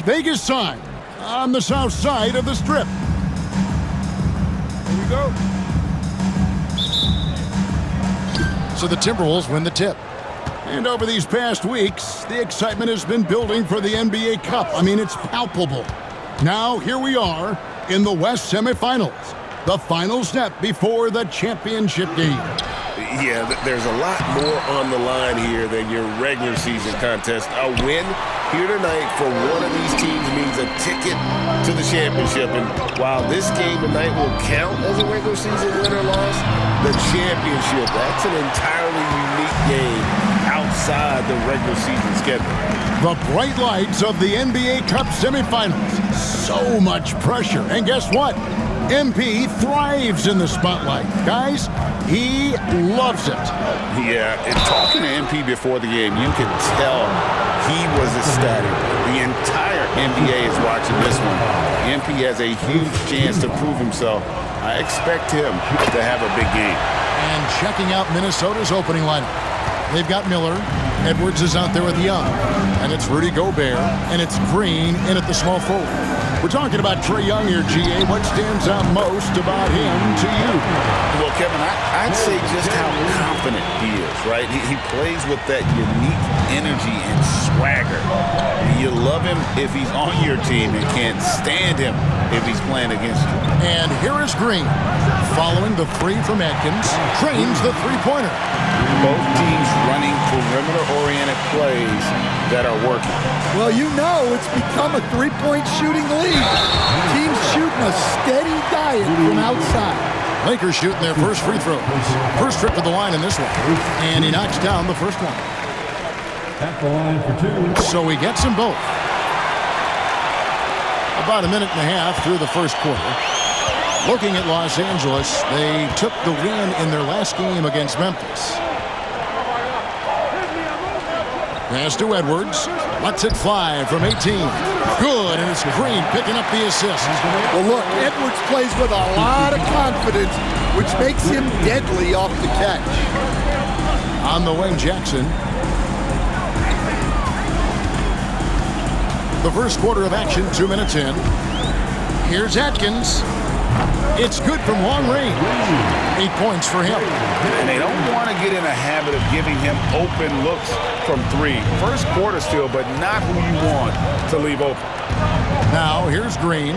Vegas time on the south side of the Strip. Here we go. So the Timberwolves win the tip. And over these past weeks, the excitement has been building for the NBA Cup. I mean, it's palpable. Now, here we are in the West semifinals. The final step before the championship game. Yeah, there's a lot more on the line here than your regular season contest. A win here tonight for one of these teams means a ticket to the championship. And while this game tonight will count as a regular season win or loss, the championship, that's an entirely unique game outside the regular season schedule. The bright lights of the NBA Cup semifinals. So much pressure. And guess what? MP thrives in the spotlight. Guys, he loves it. Yeah, and talking to MP before the game, you can tell he was ecstatic. The entire NBA is watching this one. MP has a huge chance to prove himself. I expect him to have a big game. And checking out Minnesota's opening lineup. They've got Miller. Edwards is out there with Young. And it's Rudy Gobert. And it's Green in at the small forward. We're talking about Trae Young here, GA. What stands out most about him to you? Well, Kevin, I'd say just how confident he is, right? He plays with that unique energy and swagger. You love him if he's on your team and can't stand him if he's playing against you. And here is Green. Following the three from Atkins, trains the three-pointer. Both teams running perimeter-oriented plays that are working. Well, you know it's become a three-point shooting league. Teams shooting a steady diet from outside. Lakers shooting their first free throws. First trip to the line in this one. And he knocks down the first one. At the line for two. So he gets them both. About a minute and a half through the first quarter. Looking at Los Angeles, they took the win in their last game against Memphis. Pass to Edwards. Lets it fly from 18. Good, and it's Green picking up the assist. Well, look, Edwards plays with a lot of confidence, which makes him deadly off the catch. On the wing, Jackson. The first quarter of action, 2 minutes in. Here's Atkins. It's good from long range. 8 points for him. And they don't want to get in a habit of giving him open looks from three. First quarter still, but not who you want to leave open. Now, here's Green.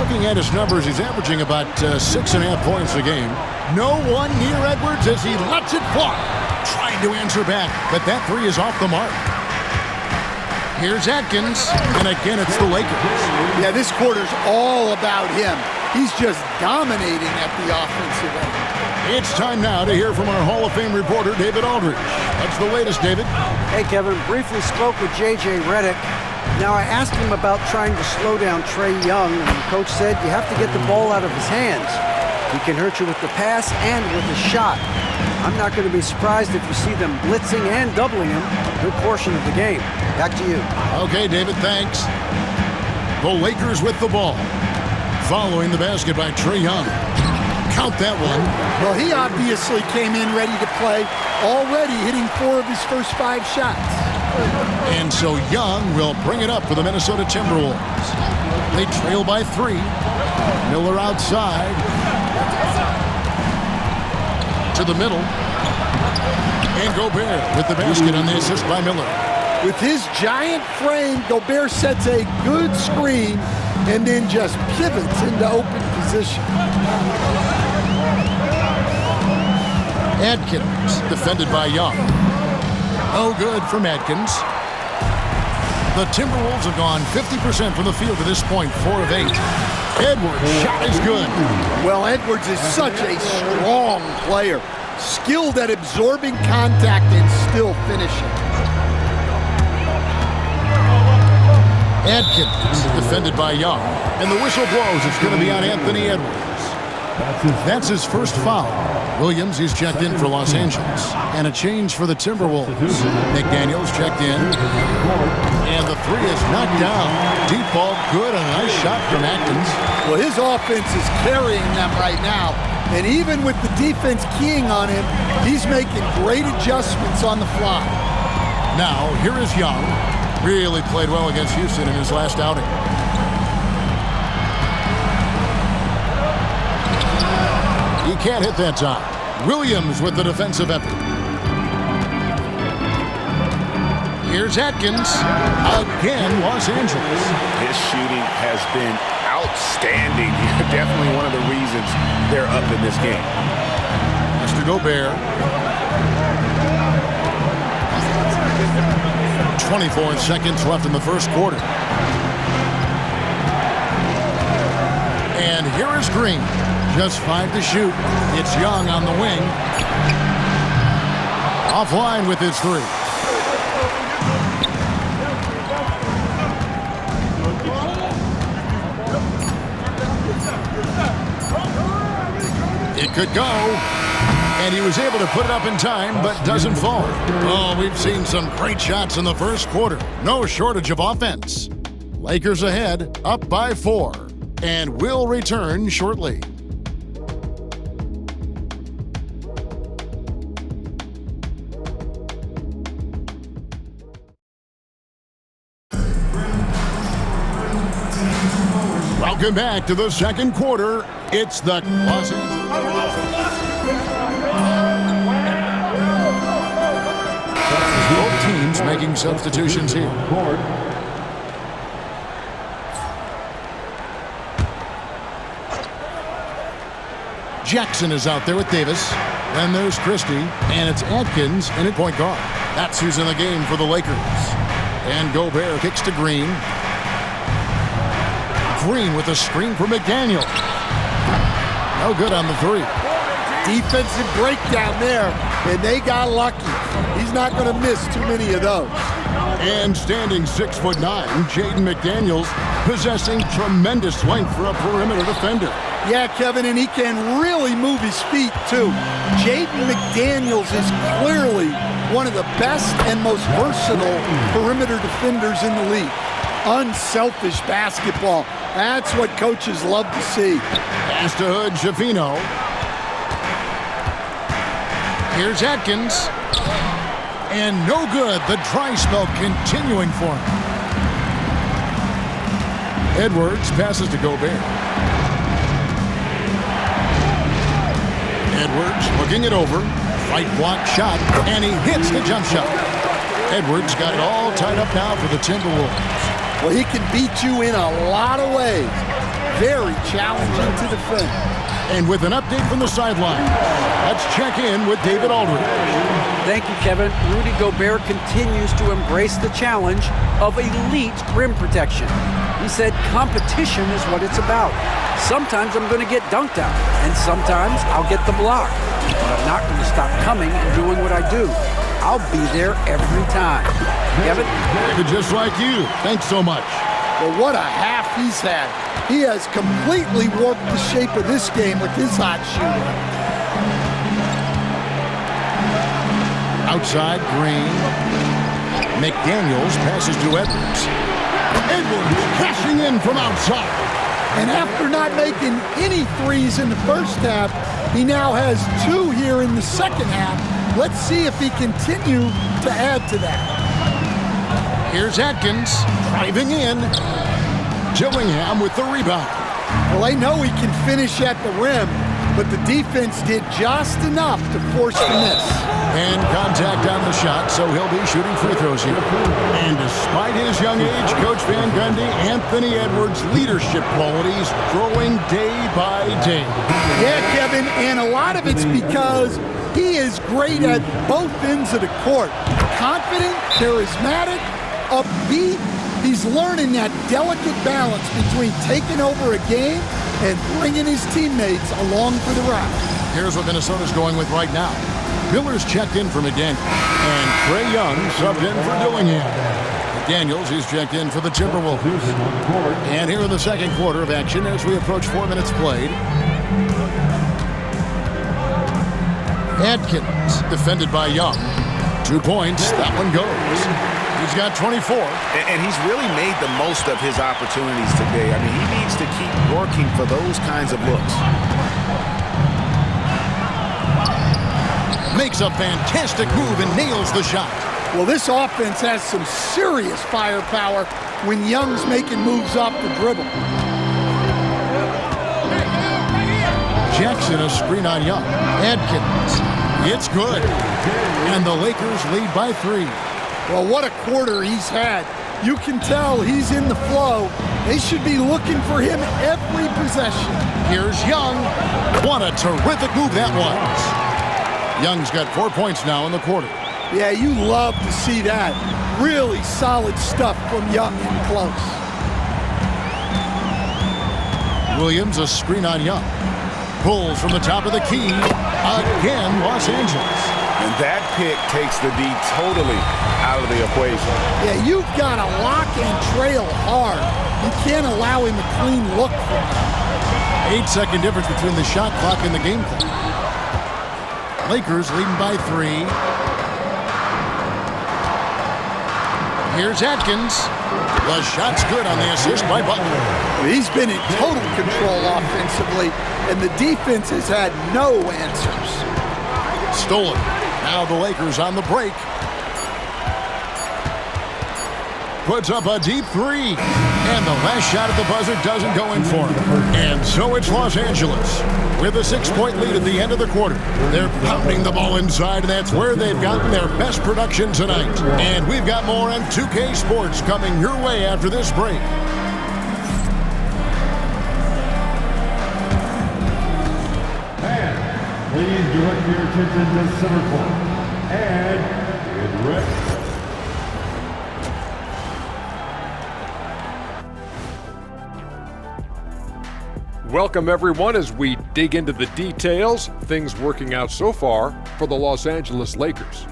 Looking at his numbers, he's averaging about 6.5 points a game. No one near Edwards as he lets it fly. Trying to answer back, but that three is off the mark. Here's Atkins, and again, it's the Lakers. Yeah, this quarter's all about him. He's just dominating at the offensive end. It's time now to hear from our Hall of Fame reporter, David Aldridge. What's the latest, David? Hey, Kevin. Briefly spoke with J.J. Redick. Now, I asked him about trying to slow down Trae Young, and the coach said you have to get the ball out of his hands. He can hurt you with the pass and with the shot. I'm not going to be surprised if you see them blitzing and doubling him a good portion of the game. Back to you. Okay, David, thanks. The Lakers with the ball. Following the basket by Trae Young. Count that one. Well, he obviously came in ready to play, already hitting 4 of his first 5 shots. And so Young will bring it up for the Minnesota Timberwolves. They trail by 3. Miller outside. To the middle. And Gobert with the basket on the assist by Miller. With his giant frame, Gobert sets a good screen and then just pivots into open position. Atkins, defended by Young. No good from Atkins. The Timberwolves have gone 50% from the field to this point, 4 of 8. Edwards' shot is good. Well, Edwards is such a strong player, skilled at absorbing contact and still finishing. Atkins, defended by Young. And the whistle blows. It's going to be on Anthony Edwards. That's his first foul. Williams, he's checked in for Los Angeles. And a change for the Timberwolves. McDaniels checked in. And the three is knocked down. Deep ball, good, and a nice shot from Atkins. Well, his offense is carrying them right now. And even with the defense keying on him, he's making great adjustments on the fly. Now, here is Young. Really played well against Houston in his last outing. He can't hit that time. Williams with the defensive effort. Here's Atkins. Again, Los Angeles. His shooting has been outstanding. Definitely one of the reasons they're up in this game. Mr. Gobert. 24 seconds left in the first quarter. And here is Green. Just 5 to shoot. It's Young on the wing. Offline with his 3. It could go. And he was able to put it up in time, but doesn't fall. Oh, we've seen some great shots in the first quarter. No shortage of offense. Lakers ahead, up by 4. And will return shortly. Welcome back to the second quarter. It's the Los Angeles. Both teams making substitutions here. Jackson is out there with Davis. Then there's Christie, and it's Atkins in at point guard. That's who's in the game for the Lakers. And Gobert kicks to Green. Green with a screen for McDaniel. No good on the 3. Defensive breakdown there, and they got lucky. He's not going to miss too many of those. And standing 6'9", Jaden McDaniels, possessing tremendous length for a perimeter defender. Yeah, Kevin, and he can really move his feet, too. Jaden McDaniels is clearly one of the best and most versatile perimeter defenders in the league. Unselfish basketball. That's what coaches love to see. Pass to Hood, Schifino. Here's Atkins. And no good. The dry spell continuing for him. Edwards passes to Gobert. Edwards looking it over. Right block shot. And he hits the jump shot. Edwards got it all tied up now for the Timberwolves. Well, he can beat you in a lot of ways. Very challenging to defend. And with an update from the sideline, let's check in with David Aldridge. Thank you, Kevin. Rudy Gobert continues to embrace the challenge of elite rim protection. He said competition is what it's about. Sometimes I'm going to get dunked out, and sometimes I'll get the block. But I'm not going to stop coming and doing what I do. I'll be there every time. Kevin? Just like you. Thanks so much. Well, what a half he's had. He has completely warped the shape of this game with his hot shooting. Outside, Green. McDaniels passes to Edwards. Edwards crashing in from outside. And after not making any threes in the first half, he now has 2 here in the second half. Let's see if he continues to add to that. Here's Atkins driving in. Gillingham with the rebound. Well, they know he can finish at the rim, but the defense did just enough to force the miss. And contact on the shot, so he'll be shooting free throws here. And despite his young age, Coach Van Gundy, Anthony Edwards' leadership qualities growing day by day. Yeah, Kevin, and a lot of it's because he is great at both ends of the court. Confident, charismatic, upbeat. He's learning that delicate balance between taking over a game and bringing his teammates along for the ride. Here's what Minnesota's going with right now. Miller's checked in for McDaniels, and Trae Young subbed in for Dillingham. McDaniels is checked in for the Timberwolves. And here in the second quarter of action as we approach 4 minutes played. Atkins defended by Young. 2 points. That one goes. He's got 24. And he's really made the most of his opportunities today. I mean, he needs to keep working for those kinds of looks. Makes a fantastic move and nails the shot. Well, this offense has some serious firepower when Young's making moves off the dribble. Jackson, a screen on Young. Adkins. It's good. And the Lakers lead by 3. Well, what a quarter he's had. You can tell he's in the flow. They should be looking for him every possession. Here's Young. What a terrific move that was. Young's got 4 points now in the quarter. Yeah, you love to see that. Really solid stuff from Young in close. Williams, a screen on Young. Pulls from the top of the key. Again, Los Angeles. And that pick takes the D totally out of the equation. Yeah, you've got to lock and trail hard. You can't allow him a clean look from that. 8-second difference between the shot clock and the game clock. Lakers leading by 3. Here's Atkins. The shot's good on the assist by Butler. He's been in total control offensively, and the defense has had no answers. Stolen. Now the Lakers on the break. Puts up a deep 3. And the last shot at the buzzer doesn't go in for him. And so it's Los Angeles with a 6-point lead at the end of the quarter. They're pounding the ball inside, and that's where they've gotten their best production tonight. And we've got more on 2K Sports coming your way after this break. And please direct your attention to center court. And get ready. Welcome, everyone, as we dig into the details. Things working out so far for the Los Angeles Lakers.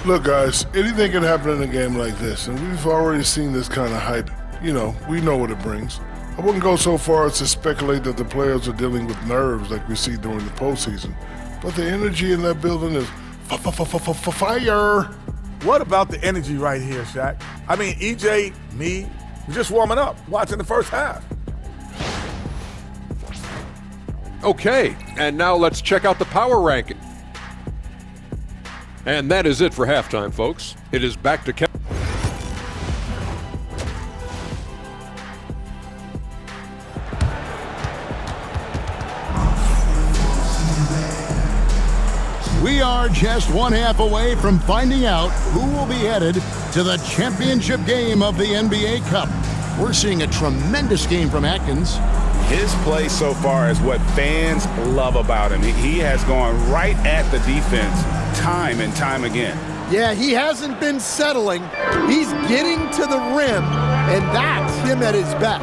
Look, guys, anything can happen in a game like this, and we've already seen this kind of hype. You know, we know what it brings. I wouldn't go so far as to speculate that the players are dealing with nerves like we see during the postseason, but the energy in that building is fire. What about the energy right here, Shaq? I mean, EJ, me, we're just warming up, watching the first half. Okay, and now let's check out the power ranking. And that is it for halftime, folks. It is back to Kevin. We are just 1 half away from finding out who will be headed to the championship game of the NBA Cup. We're seeing a tremendous game from Atkins. His play so far is what fans love about him. He has gone right at the defense time and time again. Yeah, he hasn't been settling. He's getting to the rim, and that's him at his best.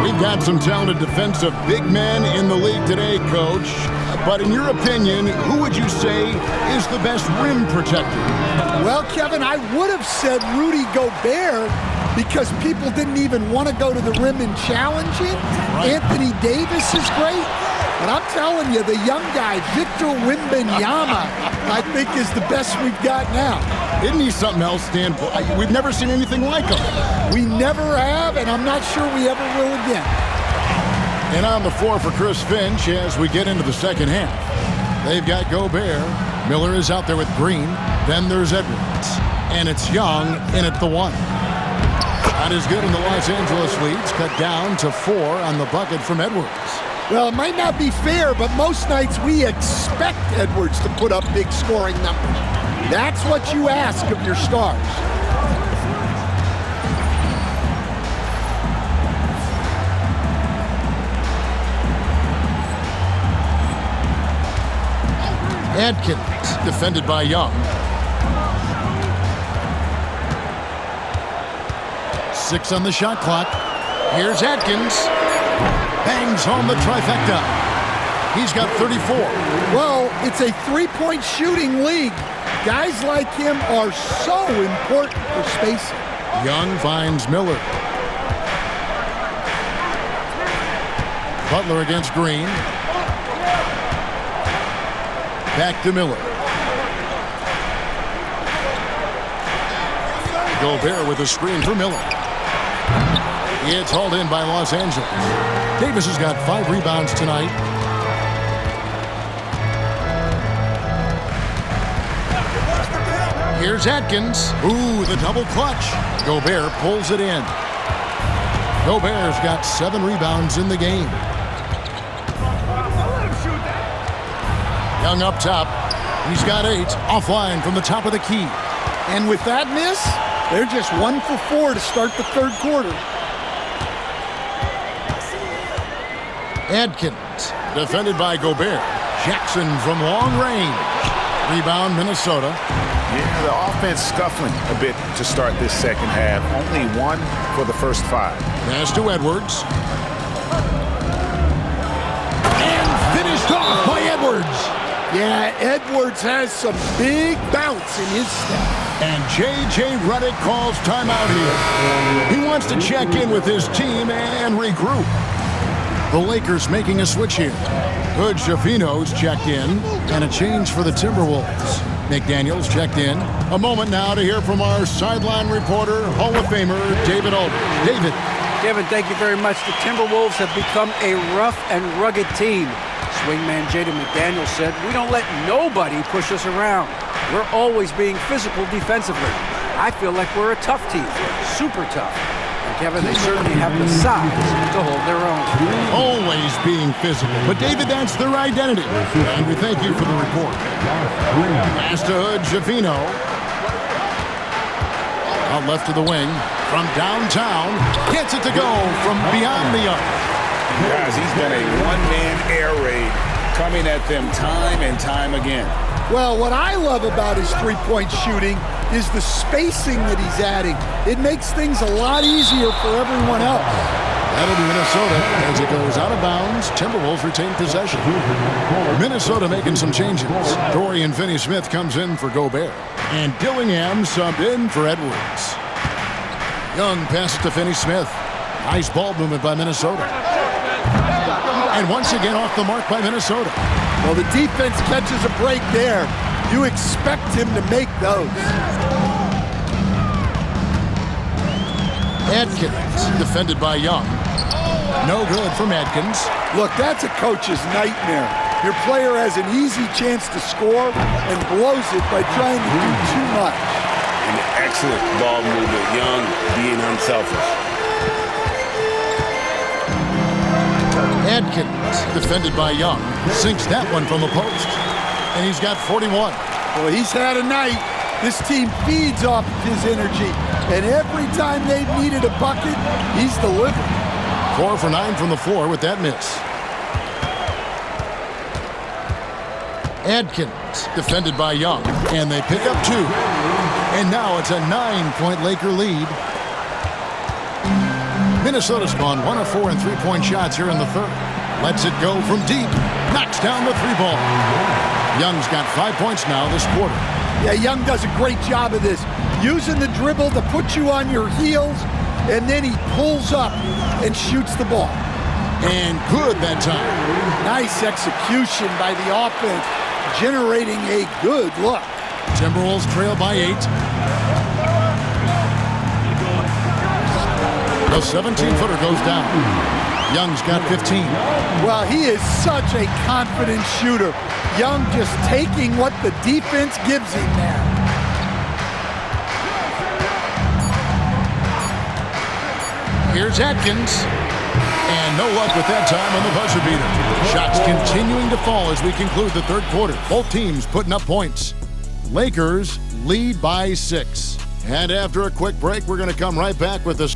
We've got some talented defensive big men in the league today, Coach. But in your opinion, who would you say is the best rim protector? Well, Kevin, I would have said Rudy Gobert because people didn't even want to go to the rim and challenge it. Right. Anthony Davis is great. But I'm telling you, the young guy, Victor Wembanyama, I think is the best we've got now. Isn't he something else, Stan? We've never seen anything like him. We never have, and I'm not sure we ever will again. And on the floor for Chris Finch as we get into the second half. They've got Gobert. Miller is out there with Green. Then there's Edwards. And it's Young in at the 1. Not as good in the Los Angeles leads. Cut down to 4 on the bucket from Edwards. Well, it might not be fair, but most nights we expect Edwards to put up big scoring numbers. That's what you ask of your stars. Adkins, defended by Young. 6 on the shot clock. Here's Atkins. Bangs home the trifecta. He's got 34. Well, it's a three-point shooting league. Guys like him are so important for spacing. Young finds Miller. Butler against Green. Back to Miller. Gobert with a screen for Miller. It's hauled in by Los Angeles. Davis has got 5 rebounds tonight. Here's Atkins. Ooh, the double clutch. Gobert pulls it in. Gobert's got 7 rebounds in the game. Young up top. He's got 8. Offline from the top of the key. And with that miss, they're just 1 for 4 to start the third quarter. Atkins, defended by Gobert. Jackson from long range. Rebound, Minnesota. Yeah, the offense scuffling a bit to start this second half. Only 1 for the first 5. Pass to Edwards. And finished off by Edwards. Yeah, Edwards has some big bounce in his step. And J.J. Redick calls timeout here. He wants to check in with his team and regroup. The Lakers making a switch here. Hood Schifino's checked in, and a change for the Timberwolves. McDaniels checked in. A moment now to hear from our sideline reporter, Hall of Famer David Aldridge. David. Kevin, thank you very much. The Timberwolves have become a rough and rugged team. Swingman Jaden McDaniels said, "We don't let nobody push us around. We're always being physical defensively. I feel like we're a tough team, super tough." And Kevin, they certainly have the size to hold their own. Always being physical. But David, that's their identity. And we thank you for the report. Pass to Hood Schifino. Out left to the wing. From downtown. Gets it to go from beyond the arc. Guys, he's been a one-man air raid coming at them time and time again. Well, what I love about his three-point shooting is the spacing that he's adding. It makes things a lot easier for everyone else. That'll be Minnesota as it goes out of bounds. Timberwolves retain possession. Minnesota making some changes. Dorian Finney-Smith comes in for Gobert. And Dillingham subbed in for Edwards. Young passes to Finney-Smith. Nice ball movement by Minnesota. And once again off the mark by Minnesota. Well, the defense catches a break there. You expect him to make those. Atkins, defended by Young. No good from Atkins. Look, that's a coach's nightmare. Your player has an easy chance to score and blows it by trying to do too much. An excellent ball movement. Young being unselfish. Atkins, defended by Young, sinks that one from the post. And he's got 41. Well, he's had a night. This team feeds off of his energy. And every time they've needed a bucket, he's delivered. 4 for 9 from the floor with that miss. Atkins, defended by Young. And they pick up 2. And now it's a 9-point Laker lead. Minnesota's gone 1 of 4 in three-point shots here in the third. Lets it go from deep. Knocks down the 3-ball. Young's got 5 points now this quarter. Yeah, Young does a great job of this. Using the dribble to put you on your heels, and then he pulls up and shoots the ball. And good that time. Nice execution by the offense, generating a good look. Timberwolves trail by 8. The 17-footer goes down. Young's got 15. Well, he is such a confident shooter. Young just taking what the defense gives him there. Here's Atkins. And no luck with that time on the buzzer beater. Shots continuing to fall as we conclude the third quarter. Both teams putting up points. Lakers lead by 6. And after a quick break, we're going to come right back with this.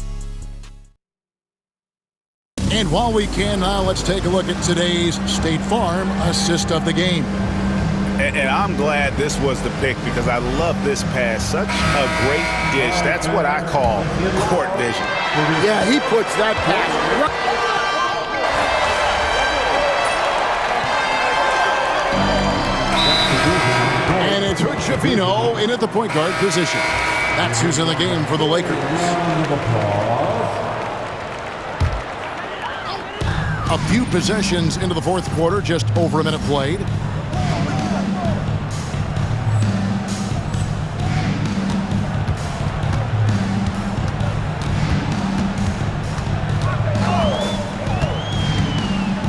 And while we can now, let's take a look at today's State Farm assist of the game. And I'm glad this was the pick because I love this pass. Such a great dish. That's what I call court vision. Yeah, he puts that pass right. And it's Hood Schifino in at the point guard position. That's who's in the game for the Lakers. A few possessions into the fourth quarter, just over a minute played.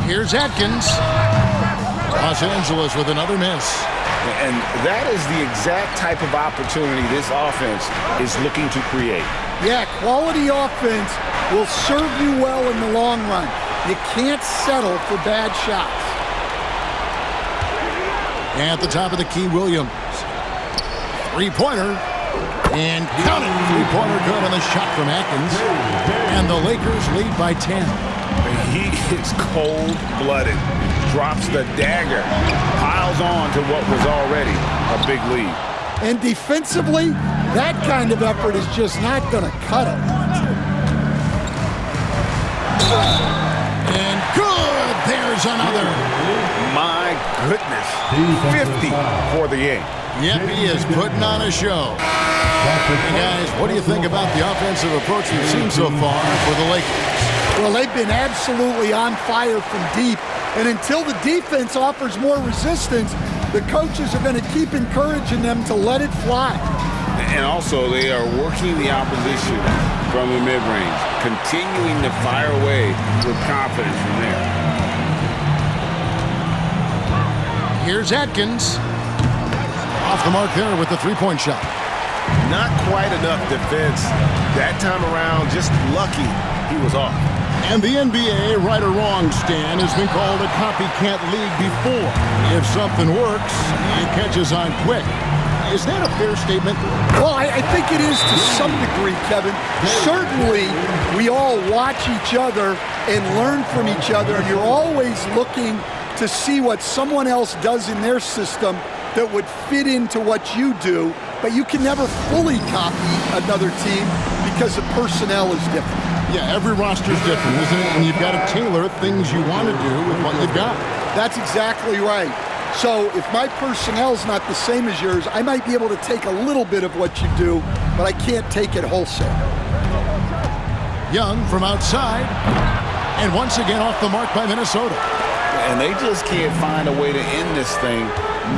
Here's Atkins. Los Angeles with another miss. And that is the exact type of opportunity this offense is looking to create. Yeah, quality offense will serve you well in the long run. You can't settle for bad shots. At the top of the key, Williams. Three-pointer. And count it. Three-pointer good on the shot from Atkins. And the Lakers lead by 10. He is cold-blooded. Drops the dagger. Piles on to what was already a big lead. And defensively, that kind of effort is just not going to cut it. And good. There's another. My goodness. 50 for the game. Yep, he is putting on a show. Hey guys, what do you think about the offensive approach we've seen so far for the Lakers? Well, they've been absolutely on fire from deep. And until the defense offers more resistance, the coaches are going to keep encouraging them to let it fly. And also, they are working the opposition from the mid-range, continuing to fire away with confidence from there. Here's Atkins. Off the mark there with the three-point shot. Not quite enough defense that time around. Just lucky he was off. And the NBA, right or wrong, Stan, has been called a copycat league before. If something works, it catches on quick. Is that a fair statement? Well, I think it is to some degree, Kevin. Certainly, we all watch each other and learn from each other, and you're always looking to see what someone else does in their system that would fit into what you do, but you can never fully copy another team because the personnel is different. Yeah, every roster's different, isn't it? And you've got to tailor things you want to do with what you've got. That's exactly right. So if my personnel's not the same as yours, I might be able to take a little bit of what you do, but I can't take it wholesale. Young from outside, and once again off the mark by Minnesota. And they just can't find a way to end this thing.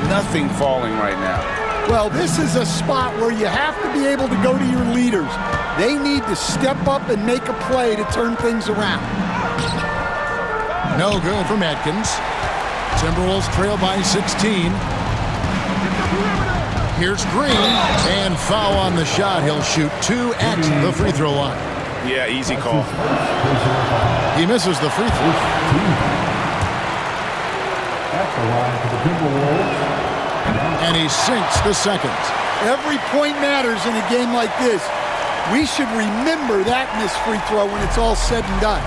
Nothing falling right now. Well, this is a spot where you have to be able to go to your leaders. They need to step up and make a play to turn things around. No good from Atkins. Timberwolves trail by 16. Here's Green, and foul on the shot. He'll shoot 2 at the free throw line. Yeah, easy call. He misses the free throw. At the line for the Timberwolves. And he sinks the second. Every point matters in a game like this. We should remember that missed free throw when it's all said and done.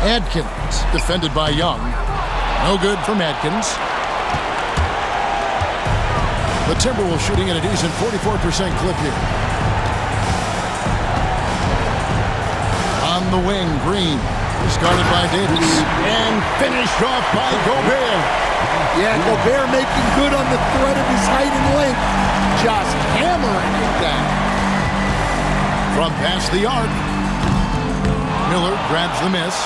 Atkins, defended by Young. No good from Atkins. The Timberwolves shooting at a decent 44% clip here. On the wing, Green. Started by Davis. And finished off by Gobert. Yeah, Gobert making good on the threat of his height and length. Just hammering it down. From past the arc. Miller grabs the miss.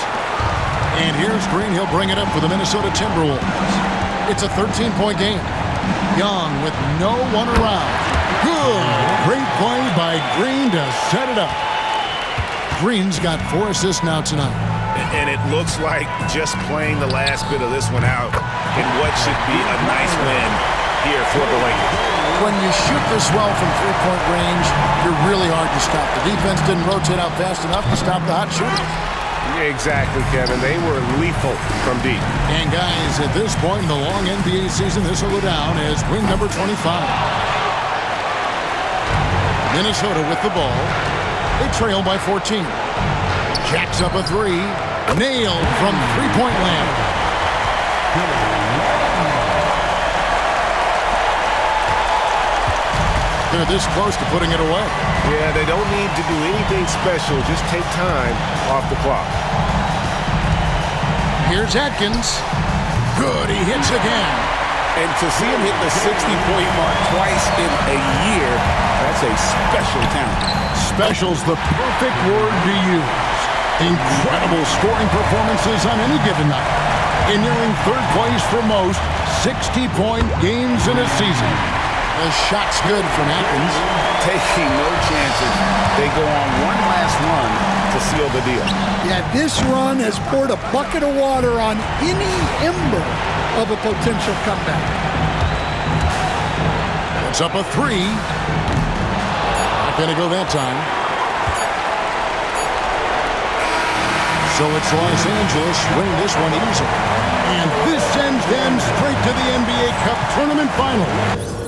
And here's Green. He'll bring it up for the Minnesota Timberwolves. It's a 13-point game. Young with no one around. Good. Great play by Green to set it up. Green's got 4 assists now tonight. And it looks like just playing the last bit of this one out in what should be a nice win here for the Lakers. When you shoot this well from three-point range, you're really hard to stop. The defense didn't rotate out fast enough to stop the hot shooters. Exactly, Kevin. They were lethal from deep. And guys, at this point in the long NBA season, this will go down as win number 25. Minnesota with the ball. They trail by 14. Jacks up a three. Nailed from three-point land. They're this close to putting it away. Yeah, they don't need to do anything special. Just take time off the clock. Here's Atkins. Good, he hits again. And to see him hit the 60-point mark twice in a year, that's a special talent. Special's the perfect word to use. Incredible scoring performances on any given night. In nearing third place for most 60-point games in a season. The shot's good from Atkins. Taking no chances. They go on one last run to to seal the deal. Yeah, this run has poured a bucket of water on any ember of a potential comeback. It's up a 3. Not going to go that time. So it's Los Angeles winning this one easily. And this sends them straight to the NBA Cup Tournament Final.